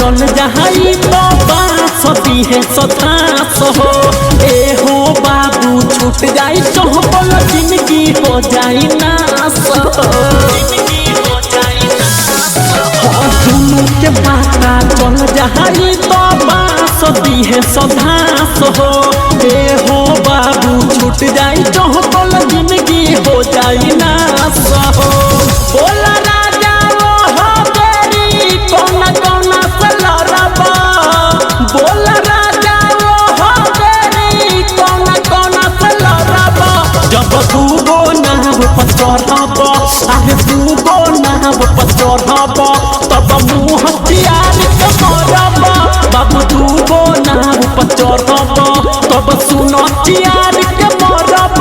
चल जहाई तो बास दिहे सतास हो। ए हो बाबू छूट जाई चहबल जिंदगी हो जाई नास दुनू के बाता चल जहाई तो बास दिहे सतास हो। ए हो बाबू छूट जाई चहबल जिंदगी हो जाई नास हो। बोला राजा वो हो तेरी कौना कौना से लड़बा। बोला राजा वो हो तेरी कौना कौना से लड़बा। जब तू गो नाव पर चढ़ब अरे तू गो नाव पर चढ़ब तब मुँह हथियार के मरब। बाबू तू गो नाव पर चढ़ब तब सुन हथियार के मरब।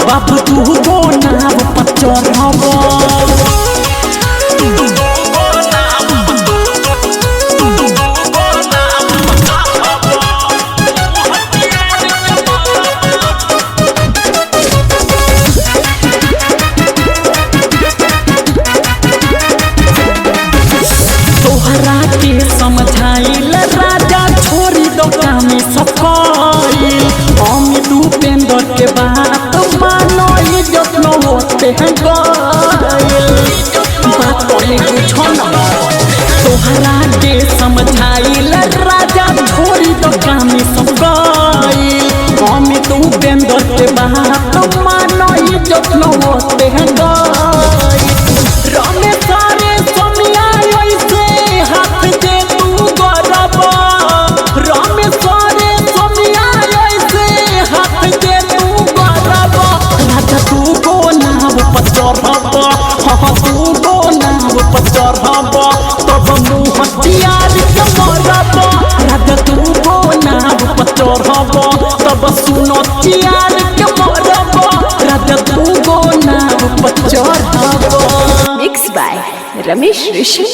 बाबू तू गो नाव पर चढ़ब। तोहरा के समझाइल राजा छोड़ी दो कामी सफाइल। अमित उपेंद्र के बात मानो इज्जत न होते हैं गाइल। बात नहीं कुछो न तोहरा के समझाइल राजा छोड़ी दो कामी सफाइल। अमित उपेंद्र के बात मानो इज्जत न होते हैं गाइल। रमेश सारे सोनिया ऐसे हाथ दे तू गरब। रमेश सारे सोनिया ऐसे हाथ दे तू गरब। राजा तू गो नाव पर चढ़ब हाँ तू गो नाव पर चढ़ब तब मुँह हथियार के मरब। राजा तू गो नाव पर चढ़ब तब सुन हथियार के मरब। राजा तू गो नाव पर चढ़ब। Mixed by Ramesh Rishi.